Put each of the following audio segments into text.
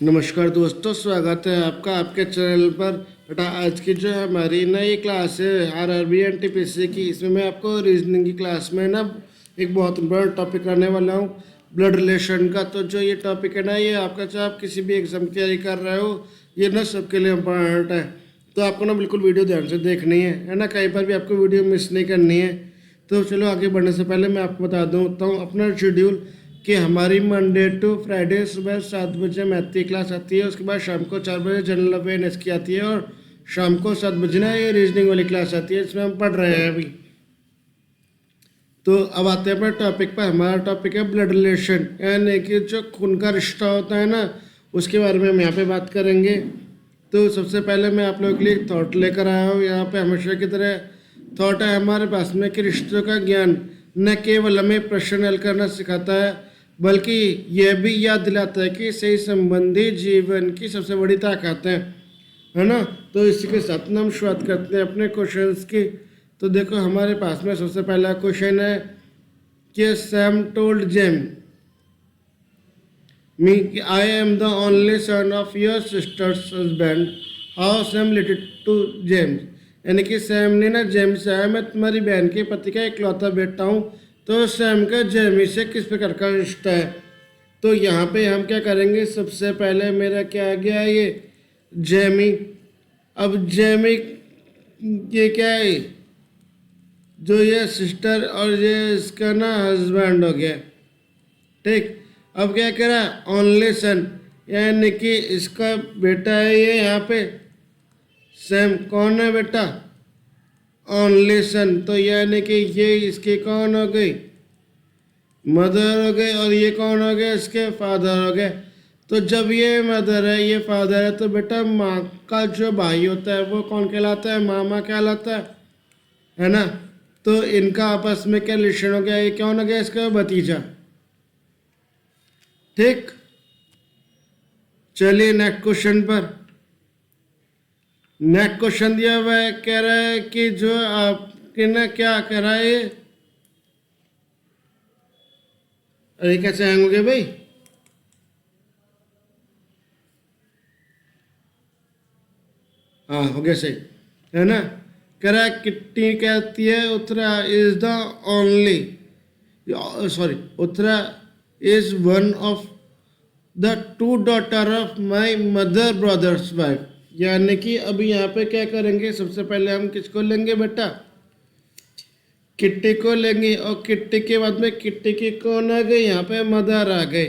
नमस्कार दोस्तों, स्वागत है आपका आपके चैनल पर। बेटा आज की जो हमारी नई क्लास है आरआरबी एनटीपीसी की, इसमें मैं आपको रीजनिंग की क्लास में ना एक बहुत बड़ा टॉपिक करने वाला हूँ, ब्लड रिलेशन का। तो जो ये टॉपिक है ना, ये आपका चाहे आप किसी भी एग्जाम की तैयारी कर रहे हो, ये ना सबके लिए इम्पोर्टेंट है। तो आपको ना बिल्कुल वीडियो ध्यान से देखनी है ना, कहीं पर भी आपको वीडियो मिस नहीं करनी है। तो चलो आगे बढ़ने से पहले मैं आपको बता दूँ अपना शेड्यूल कि हमारी मंडे टू फ्राइडे सुबह 7 बजे मैथ की क्लास आती है, उसके बाद शाम को 4 बजे जनरल अवेयरनेस की आती है, और शाम को 7 बजे ना ये रीजनिंग वाली क्लास आती है, इसमें हम पढ़ रहे हैं अभी। तो अब आते हैं अपने टॉपिक पर। हमारा टॉपिक है ब्लड रिलेशन, यानी कि जो खून का रिश्ता होता है ना, उसके बारे में हम यहाँ पे बात करेंगे। तो सबसे पहले मैं आप लोगों के लिए थॉट लेकर आया हूँ यहाँ पे, हमेशा की तरह थॉट है हमारे पास में कि रिश्तों का ज्ञान न केवल हमें प्रश्न हल करना सिखाता है, बल्कि यह भी याद दिलाता है कि सही संबंधी जीवन की सबसे बड़ी ताकत है ना। तो इसी के साथ हम शुरुआत करते हैं अपने क्वेश्चंस की। तो देखो हमारे पास में सबसे पहला क्वेश्चन है कि Sam told James me I am the only son of your sister's husband, how Sam related to James. यानी कि सैम ने ना जेम्स से आया, मैं तुम्हारी बहन के पति का इकलौता बेटा हूँ, तो सैम का जेमी से किस प्रकार का रिश्ता है। तो यहाँ पे हम क्या करेंगे, सबसे पहले मेरा क्या आ गया ये जेमी। अब जेमी ये क्या है, जो ये सिस्टर और ये इसका ना हस्बैंड हो गया, ठीक। अब क्या करा, ओनली सन, यानी कि इसका बेटा है ये यहाँ पे सैम। कौन है बेटा, ओनली सन। तो यानी कि ये इसकी कौन हो गई, मदर हो गए, और ये कौन हो गए, इसके फादर हो गए। तो जब ये मदर है ये फादर है, तो बेटा माँ का जो भाई होता है वो कौन कहलाता है, मामा कहलाता है ना। तो इनका आपस में क्या रिलेशन हो गया, ये कौन हो गया, इसका भतीजा, ठीक। चलिए नेक्स्ट क्वेश्चन पर। नेक्स्ट क्वेश्चन दिया हुआ है, कह रहा है कि जो आपके ना क्या कह रहा है, अरे कैसे हैंग हो गए भाई, हाँ हो गया सही, है ना। कह रहा है किट्टी कहती है Uttara is the only, sorry, Uttara is one of the two daughter of my mother brother's wife. यानी कि अभी यहाँ पे क्या करेंगे, सबसे पहले हम किसको लेंगे बेटा, किट्टी को लेंगे, और किट्टी के बाद में किट्टी की कौन आ गई, यहाँ पे मदर आ गई।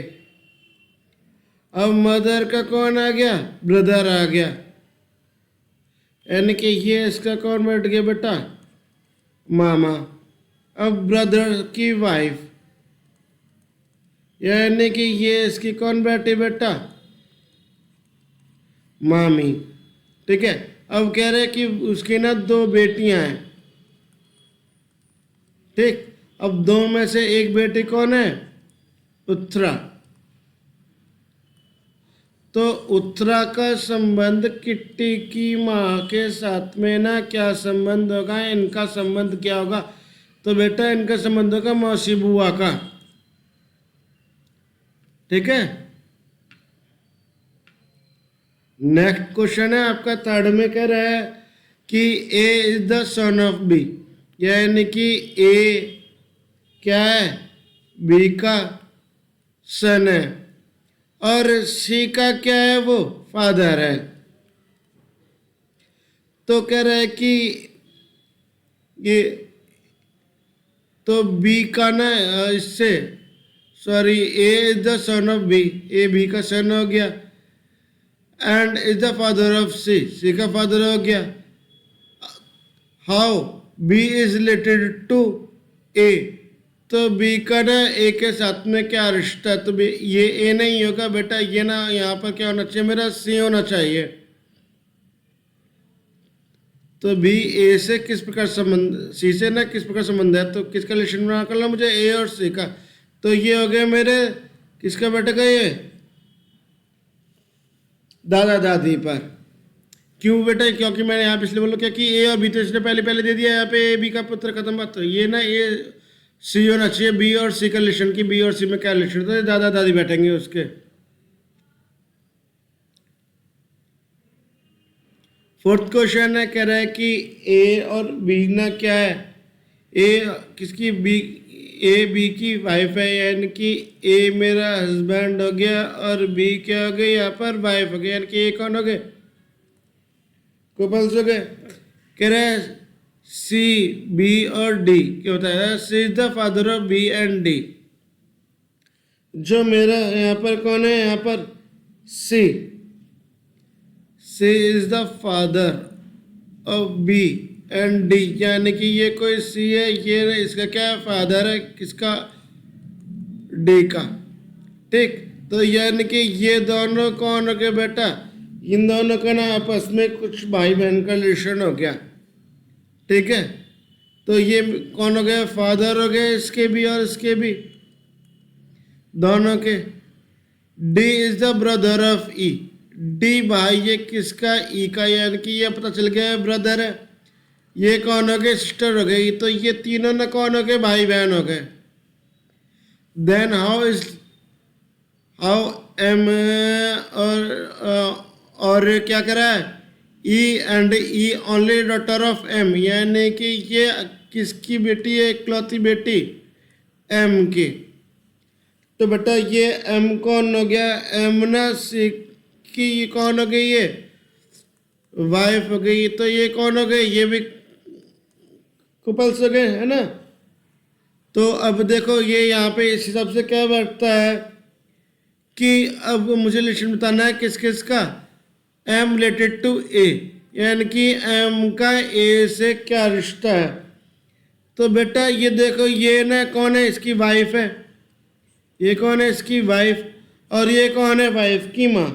अब मदर का कौन आ गया, ब्रदर आ गया, यानी कि ये इसका कौन बैठ गया बेटा, मामा। अब ब्रदर की वाइफ, यानी कि ये इसकी कौन बैठी बेटा, मामी, ठीक है। अब कह रहे कि उसकी ना दो बेटियां हैं, ठीक। अब दो में से एक बेटी कौन है, उत्तरा। तो उत्तरा का संबंध किट्टी की माँ के साथ में ना क्या संबंध होगा, इनका संबंध क्या होगा, तो बेटा इनका संबंध होगा मौसी बुआ का, ठीक है। नेक्स्ट क्वेश्चन है आपका थर्ड में, कह रहा है कि A is the son of B, यानी कि ए क्या है, बी का सन है, और सी का क्या है, वो फादर है। तो कह रहा है कि ये तो बी का ना इससे, sorry, A is the son of B, A B का सन हो गया, and is the father of C, C का फादर हो गया। How B is related to A, तो बी का ना ए के साथ में क्या रिश्ता है, तो बी ये ए नहीं होगा बेटा, ये ना यहाँ पर क्या होना चाहिए, मेरा सी होना चाहिए। तो बी ए से किस प्रकार संबंध, सी से ना किस प्रकार संबंध है, तो किसका रिलेशन बना कर ला मुझे, ए और सी का। तो ये हो गया मेरे किसका बेटा का, ये दादा दादी पर। क्यों बेटा, क्योंकि मैंने यहाँ पिछले बोलो क्या कि ए और बी तो इसने पहले पहले दे दिया, यहाँ पे ए बी का पुत्र खत्म बात। तो ये ना ये सी होना चाहिए, बी और सी का रिलेशन की, बी और सी में क्या रिलेशन, तो दादा दादी बैठेंगे उसके, फोर्थ क्वेश्चन है, कह रहा है कि ए और बी ना क्या है, ए किसकी, बी, ए बी की वाइफ है, यानी कि ए मेरा हस्बैंड हो गया और बी क्या हो गया यहाँ पर वाइफ हो गया, यानी कि ए कौन हो गए, कपल्स हो गए। कह रहा है सी बी और डी क्या होता है, C is the father of B and D. जो मेरा यहाँ पर कौन है, यहाँ पर C, C is the father of B and D, यानी कि ये कोई सी है, ये इसका क्या फादर है, किसका, डी का। ठीक, तो यानी कि ये दोनों कौन हो गए बेटा, इन दोनों का ना आपस में कुछ भाई बहन का रिलेशन हो गया। ठीक है, तो ये कौन हो गया, फादर हो गए इसके भी और इसके भी, दोनों के। D is the brother of E, D भाई ये किसका, ई का, यानी कि ये पता चल गया ब्रदर है। ये कौन हो गए, सिस्टर हो गई, तो ये तीनों ना कौन हो गए, भाई बहन हो गए। देन हाउ एम, और क्या करा है, E and E only daughter of M, यानी कि ये किसकी बेटी है, इकलौती बेटी एम की। तो बेटा ये एम कौन हो गया, एम ना सी की कौन हो गई, ये वाइफ हो गई, तो ये कौन हो गई, ये भी कपल्स हो गए, है ना। तो अब देखो ये यहाँ पे इस हिसाब से क्या बैठता है कि अब मुझे रिलेशन बताना है किस किस का, एम रिलेटेड टू ए, यानी कि एम का ए से क्या रिश्ता है। तो बेटा ये देखो ये ना कौन है, इसकी वाइफ है, ये कौन है, इसकी वाइफ, और ये कौन है, वाइफ की माँ,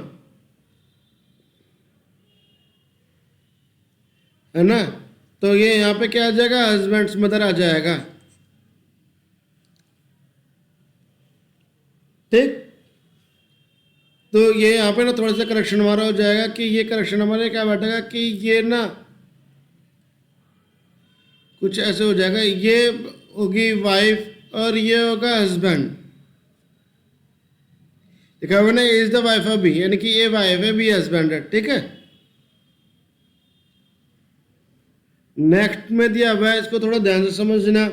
है ना। तो ये यहाँ पे क्या आ जाएगा, हस्बैंड्स मदर आ जाएगा। ठीक, तो ये यहाँ पे ना थोड़ा सा करेक्शन हमारा हो जाएगा कि ये करेक्शन हमारे क्या बैठेगा कि ये ना कुछ ऐसे हो जाएगा, ये होगी वाइफ और ये होगा हस्बैंड, लिखा होगा ना is the wife of B, यानी कि ये वाइफ है, बी हस्बैंड है। ठीक है, नेक्स्ट में दिया हुआ है, इसको थोड़ा ध्यान से समझना।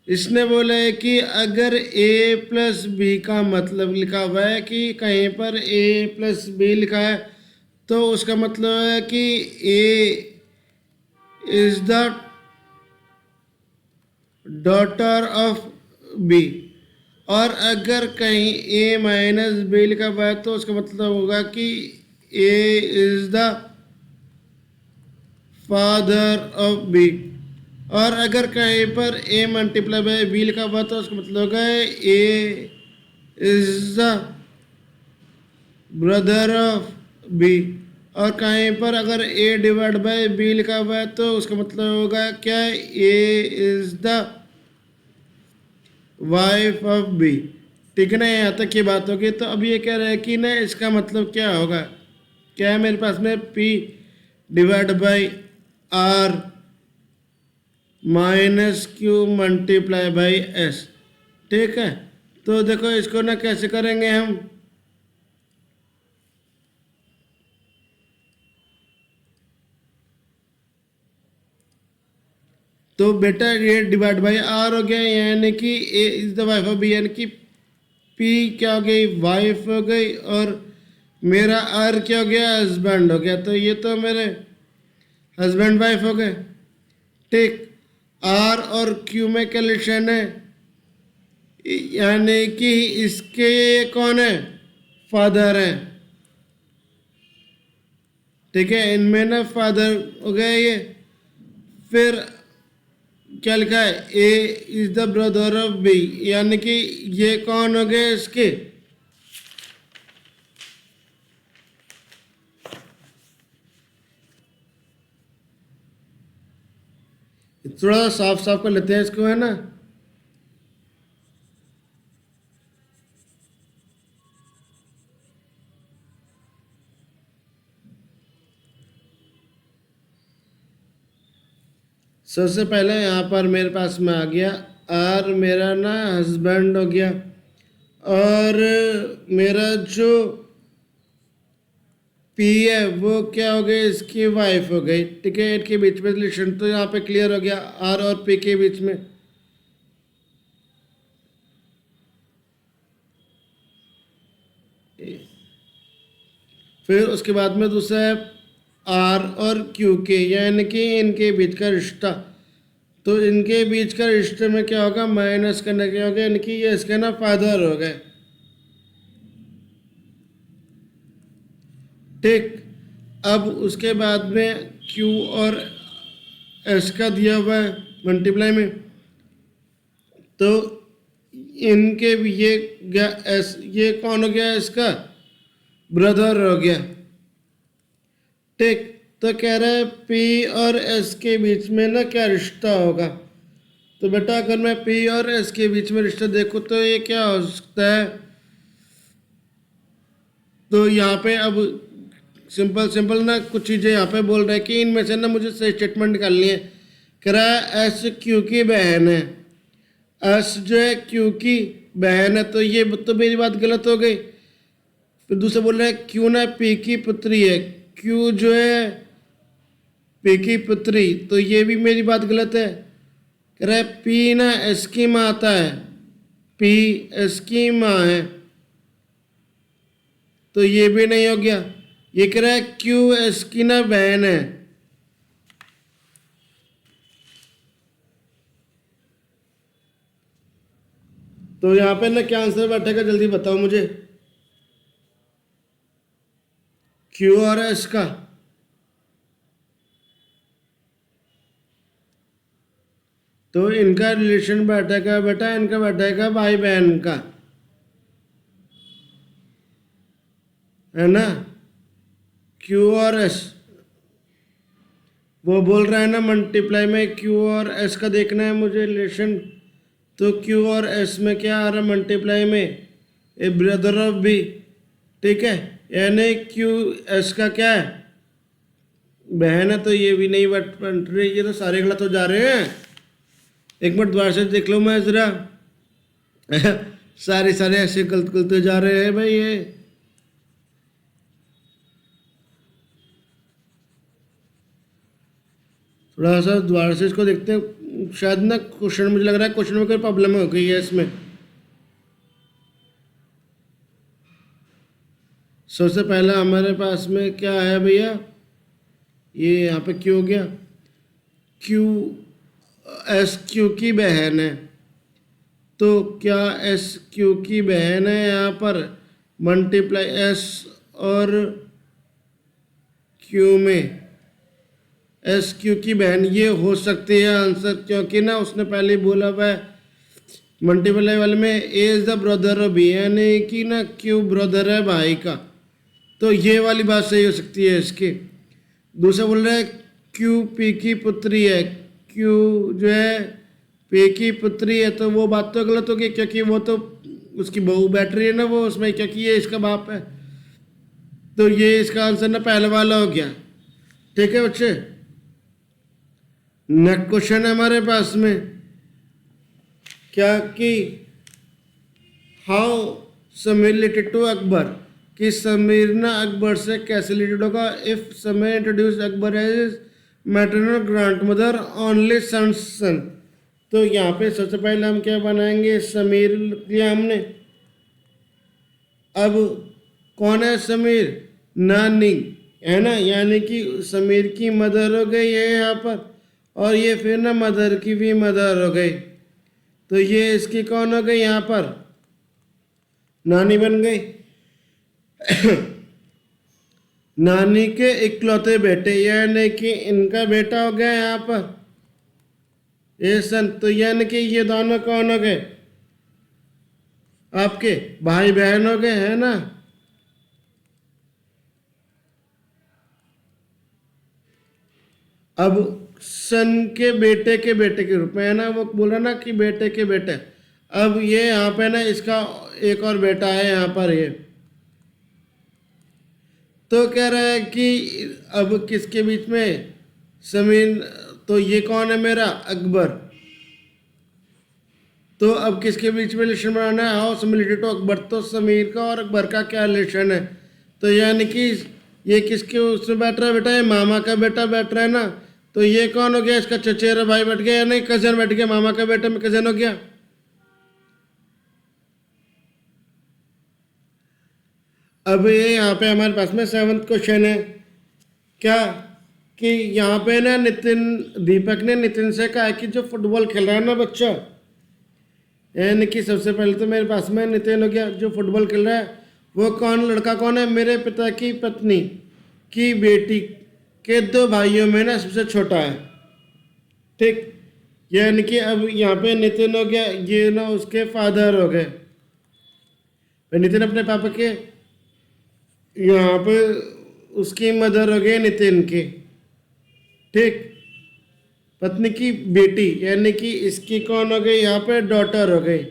इसने बोला है कि अगर ए प्लस बी का मतलब लिखा हुआ है कि कहीं पर ए प्लस बी लिखा है, तो उसका मतलब है कि A is the daughter of B, और अगर कहीं ए माइनस बी लिखा हुआ है तो उसका मतलब होगा कि A is the father of B, और अगर कहीं पर ए मल्टीप्लाई बाय बी लिखा हुआ तो उसका मतलब होगा A is the brother of B, और कहीं पर अगर ए डिवाइड बाय बी लिखा हुआ है तो उसका मतलब होगा क्या, A is the wife of B. ठीक है ना, यहाँ तक की बात होगी। तो अब ये कह रहे हैं कि ना इसका मतलब क्या होगा, क्या है मेरे पास में, P divide by R minus Q multiply by S. ठीक है, तो देखो इसको ना कैसे करेंगे हम, तो बेटा ये डिवाइड बाई आर हो गया, यानी कि A is the wife of B, यानी कि पी क्या हो गई, वाइफ हो गई, और मेरा आर क्या हो गया, हस्बैंड हो गया। तो ये तो मेरे हस्बैंड वाइफ हो गए। ठीक, आर और क्यू में क्या रिलेशन है, यानी कि इसके कौन है, फादर है। ठीक है, इनमें ना फादर हो गए ये। फिर क्या लिखा है, A is the brother of B, यानी कि ये कौन हो गए इसके, थोड़ा साफ साफ कर लेते हैं इसको, है ना। सबसे पहले यहाँ पर मेरे पास में आ गया आर, मेरा ना हस्बैंड हो गया, और मेरा जो पी है वो क्या हो गई, इसकी वाइफ हो गई, ठीक है। इनके बीच में रिलेशन तो यहाँ पे क्लियर हो गया, आर और पी के बीच में। फिर उसके बाद में दूसरा है आर और क्यू के, यानी कि इनके बीच का रिश्ता। तो इनके बीच का रिश्ते में क्या होगा, माइनस करना क्या होगा, यानी कि ये इसके ना फादर हो गए, ठीक। अब उसके बाद में क्यू और एस का दिया हुआ है मल्टीप्लाई में, तो इनके भी ये गया एस, ये कौन हो गया, इसका ब्रदर हो गया, ठीक। तो कह रहा है पी और एस के बीच में ना क्या रिश्ता होगा। तो बेटा अगर मैं पी और एस के बीच में रिश्ता देखूँ तो ये क्या हो सकता है। तो यहाँ पे अब सिंपल ना कुछ चीज़ें यहाँ पे बोल रहे हैं कि इनमें से ना मुझे सही स्टेटमेंट निकालनी है। कह रहा है एस क्यू की बहन है, एस जो है क्यू की बहन है, तो ये तो मेरी बात गलत हो गई। फिर दूसरा बोल रहा है क्यू ना पी की पुत्री है, क्यू जो है पी की पुत्री, तो ये भी मेरी बात गलत है। कह रहा है पी ना एस की माता है, पी एस की माँ है, तो ये भी नहीं हो गया। ये कह रहा है क्यू एस की ना बहन है, तो यहाँ पे ना क्या आंसर बैठेगा, जल्दी बताओ मुझे, क्यू और एस का। तो इनका रिलेशन बैठेगा बेटा, इनका बैठेगा भाई बहन का, है ना। क्यू और एस, वो बोल रहा है ना मल्टीप्लाई में क्यू और एस का देखना है मुझे रिलेशन। तो क्यू और एस में क्या आ रहा है मल्टीप्लाई में, ए ब्रदर ऑफ बी, ठीक है। यानी क्यू एस का क्या है, बहन है, तो ये भी नहीं बट रही, ये तो सारे गलत हो जा रहे हैं। एक मिनट दोबारा से देख लो मैं ज़रा सारे ऐसे गलत गलत हो जा रहे हैं भाई ये। थोड़ा सा दोबारा से इसको देखते हैं, शायद ना क्वेश्चन, मुझे लग रहा है क्वेश्चन में कोई प्रॉब्लम हो गई है इसमें। सबसे पहला हमारे पास में क्या है भैया, ये यहाँ पे क्यू हो गया, क्यू एस क्यू की बहन है, तो क्या एस क्यू की बहन है, यहाँ पर मल्टीप्लाई एस और क्यू में एस क्यू की बहन, ये हो सकती है आंसर, क्योंकि ना उसने पहले ही बोला हुआ है मल्टीप्लाई वाले में A is the brother of B, यानी कि ना क्यू ब्रदर है भाई का, तो ये वाली बात सही हो सकती है इसकी। दूसरा बोल रहा है क्यू पी की पुत्री है, क्यू जो है पी की पुत्री है, तो वो बात तो गलत होगी, क्योंकि वो तो उसकी बहू बैठ रही है ना वो उसमें, क्योंकि ये इसका बाप है, तो ये इसका आंसर ना पहले वाला हो गया, ठीक है बच्चे। नेक्स्ट क्वेश्चन है हमारे पास में क्या कि how Sameer related to Akbar, कि समीर ना अकबर से कैसे रिलेटेड होगा। If Sameer introduce Akbar as maternal grandmother only son, तो यहाँ पे सबसे पहले हम क्या बनाएंगे, समीर लिया हमने। अब कौन है समीर, नानी है ना, यानी कि समीर की मदर हो गई है यहाँ पर, और ये फिर ना मदर की भी मदर हो गई, तो ये इसकी कौन हो गई यहाँ पर, नानी बन गई नानी के इकलौते बेटे, यानी कि इनका बेटा हो गया यहाँ पर ये सन, तो यानी कि ये दोनों कौन हो गए, आपके भाई बहन हो गए, है ना। अब सन के बेटे के रूप में, है ना, वो बोला ना कि बेटे के बेटे। अब ये यहाँ पे ना इसका एक और बेटा है यहाँ पर ये, तो कह रहा है कि अब किसके बीच में, समीर, तो ये कौन है मेरा, अकबर, तो अब किसके बीच में रिलेशन बनाना है, how Sameer related to Akbar, तो समीर का और अकबर का क्या रिलेशन है, तो यानी कि ये किसके उसमें बैठ रहा है बेटा? ये मामा का बेटा बैठ रहा है ना। तो ये कौन हो गया? इसका चचेरा भाई बैठ गया या नहीं? कजन बैठ गया। मामा का बेटा में कजन हो गया। अब ये यहाँ पे हमारे पास में 7th क्वेश्चन है क्या कि यहाँ पे ना दीपक ने नितिन से कहा कि जो फुटबॉल खेल रहा है ना बच्चा, यानी कि सबसे पहले तो मेरे पास में नितिन हो गया जो फुटबॉल खेल रहा है। वो कौन लड़का कौन है? मेरे पिता की पत्नी की बेटी के 2 भाइयों में ना सबसे छोटा है। ठीक, यानी कि अब यहाँ पे नितिन हो गया, ये ना उसके फादर हो गए। नितिन अपने पापा के, यहाँ पे उसकी मदर हो गई नितिन की। ठीक, पत्नी की बेटी यानी कि इसकी कौन हो गई? यहाँ पे डॉटर हो गई।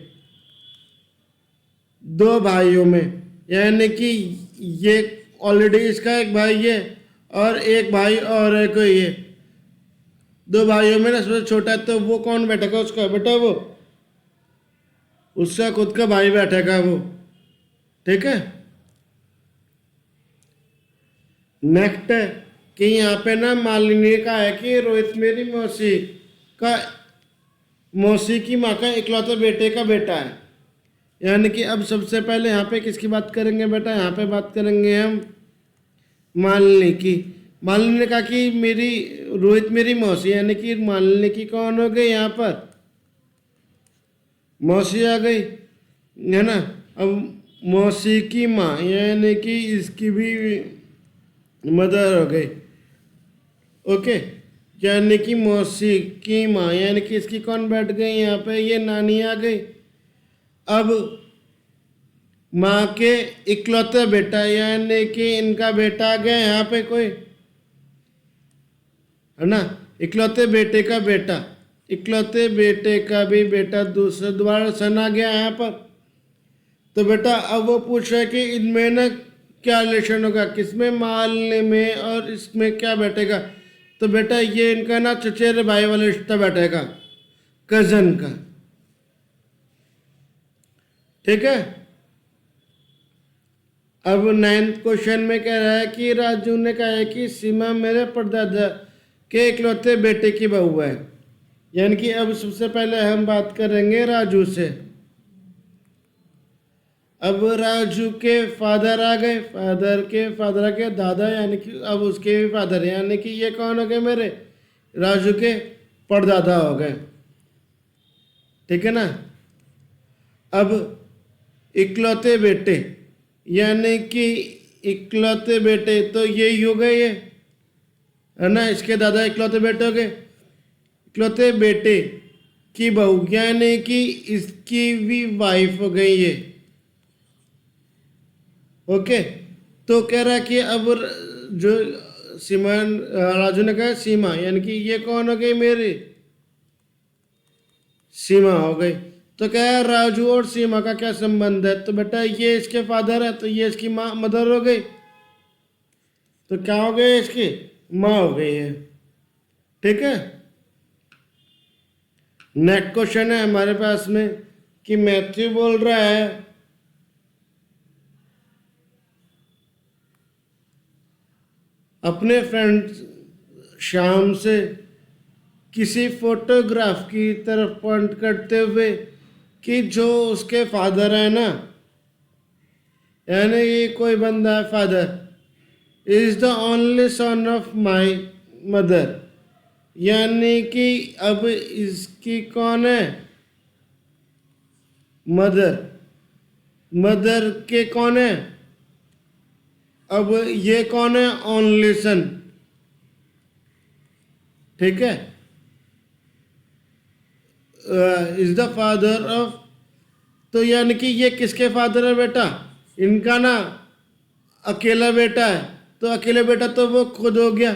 2 भाइयों में यानी कि ये ऑलरेडी इसका एक भाई है और एक भाई और है कोई ये। 2 भाइयों में ना सबसे छोटा है, तो वो कौन बैठेगा? उसका बेटा, वो उसका खुद का भाई बैठेगा वो। ठीक है, नेक्स्ट है कि यहाँ पे ना मालिनी का है कि रोहित मेरी मौसी की माँ का इकलौते बेटे का बेटा है। यानी कि अब सबसे पहले यहाँ पे किसकी बात करेंगे बेटा? यहाँ पे बात करेंगे हम मालिनी की। मालिनी ने कहा कि मेरी रोहित मेरी मौसी, यानी कि मालिनी की कौन हो गई? यहाँ पर मौसी आ गई है ना। अब मौसी की माँ यानी कि इसकी भी मदर हो गई। ओके, यानी कि मौसी की माँ यानी कि इसकी कौन बैठ गई? यहाँ पे ये नानी आ गई। अब माँ के इकलौते बेटा यानी कि इनका बेटा आ गया यहाँ पे कोई, है ना। इकलौते बेटे का बेटा, इकलौते बेटे का भी बेटा दोबारा सन आ गया यहाँ पर। तो बेटा अब वो पूछ रहा है कि इनमें ना क्या रिलेशन होगा, किसमें? मालने में, और इसमें क्या बैठेगा? तो बेटा ये इनका ना चचेरे भाई वाला रिश्ता बैठेगा, कजन का। ठीक है, अब 9th क्वेश्चन में कह रहा है कि राजू ने कहा है कि सीमा मेरे परदादा के इकलौते बेटे की बहू है। यानी कि अब सबसे पहले हम बात करेंगे राजू से। अब राजू के फादर आ गए, फादर के दादा यानी कि अब उसके भी फादर, यानी कि ये कौन हो गए? मेरे राजू के परदादा हो गए। ठीक है ना। अब इकलौते बेटे यानी कि इकलौते बेटे तो यही हो गए ये, है ना। इसके दादा इकलौते बेटे हो गए। इकलौते बेटे की बहू यानी कि इसकी भी वाइफ हो गई ये। ओके, तो कह रहा कि अब जो राजू ने कहा सीमा, यानी कि ये कौन हो गई? मेरी सीमा हो गई। तो क्या राजू और सीमा का क्या संबंध है? तो बेटा ये इसके फादर है, तो ये इसकी माँ मदर हो गई। तो क्या हो गई? इसकी माँ हो गई है। ठीक है, नेक्स्ट क्वेश्चन है हमारे पास में कि मैथ्यू बोल रहा है अपने फ्रेंड श्याम से किसी फोटोग्राफ की तरफ पॉइंट करते हुए कि जो उसके फादर है ना, यानी ये कोई बंदा है, father is the only son of my mother, यानी कि अब इसकी कौन है? मदर के कौन है? अब ये कौन है? Only son. ठीक है, इज द फादर ऑफ, तो यानी कि ये किसके फादर है बेटा? इनका ना अकेला बेटा है, तो अकेला बेटा तो वो खुद हो गया,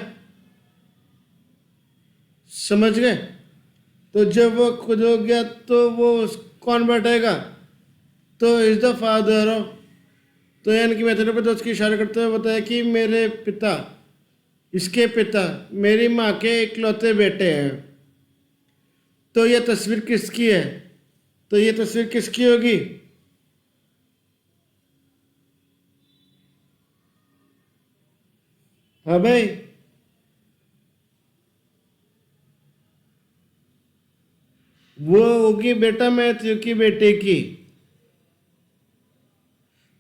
समझ गए। तो जब वो खुद हो गया तो वो कौन बैठेगा? तो इज द फादर ऑफ, तो यानी कि मैथड पे दोस्त की इशारा करते हुए बताया कि मेरे पिता, इसके पिता मेरी माँ के इकलौते बेटे हैं। तो ये तस्वीर किसकी है? तो ये तस्वीर किसकी होगी? हाँ भाई, वो होगी बेटा मैथ्यू की बेटे की,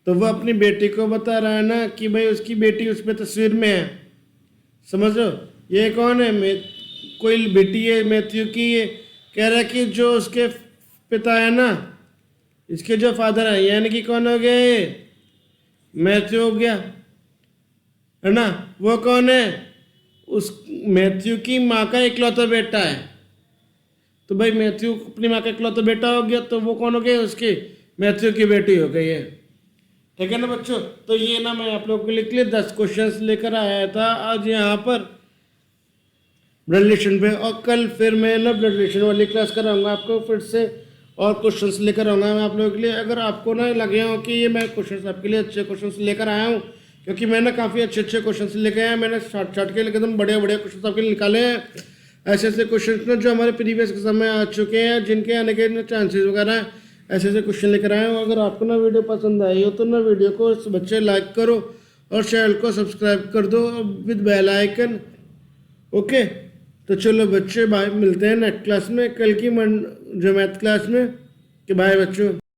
तो वो अपनी बेटी को बता रहा है ना कि भाई उसकी बेटी उस पे तस्वीर में है। समझो, ये कौन है? कोई बेटी है मैथ्यू की, ये कह रहा है कि जो उसके पिता है ना, इसके जो फादर है, यानी कि कौन हो गया ये? मैथ्यू हो गया, है ना? वो कौन है? उस मैथ्यू की माँ का इकलौता बेटा है। तो भाई मैथ्यू अपनी माँ का इकलौता बेटा हो गया, तो वो कौन हो गया? उसकी मैथ्यू की बेटी हो गई है। ठीक है ना बच्चों? तो ये ना मैं आप लोगों के लिए 10 क्वेश्चंस लेकर आया था आज यहाँ पर ब्लड रिलेशन पे, और कल फिर मैं ना ब्लड रिलेशन वाली क्लास कराऊंगा आपको फिर से, और क्वेश्चंस लेकर आऊँगा मैं आप लोगों के लिए। अगर आपको ना लगे हो कि ये मैं क्वेश्चंस आपके लिए अच्छे क्वेश्चंस लेकर आया हूँ, क्योंकि मैंने काफ़ी अच्छे अच्छे क्वेश्चंस लेके आया, मैंने शॉर्ट के एकदम बढ़िया बढ़िया क्वेश्चन आपके लिए निकाले हैं। ऐसे ऐसे क्वेश्चन ना जो हमारे प्रीवियस एग्जाम में आ चुके हैं, जिनके आने के चांसेस वगैरह हैं, ऐसे ऐसे क्वेश्चन लेकर आए हो। अगर आपको ना वीडियो पसंद आई हो तो ना वीडियो को बच्चे लाइक करो और चैनल को सब्सक्राइब कर दो विद बेल आइकन। ओके, तो चलो बच्चे, बाय, मिलते हैं नेक्स्ट क्लास में कल की जो मैथ क्लास में। कि बाय बच्चों।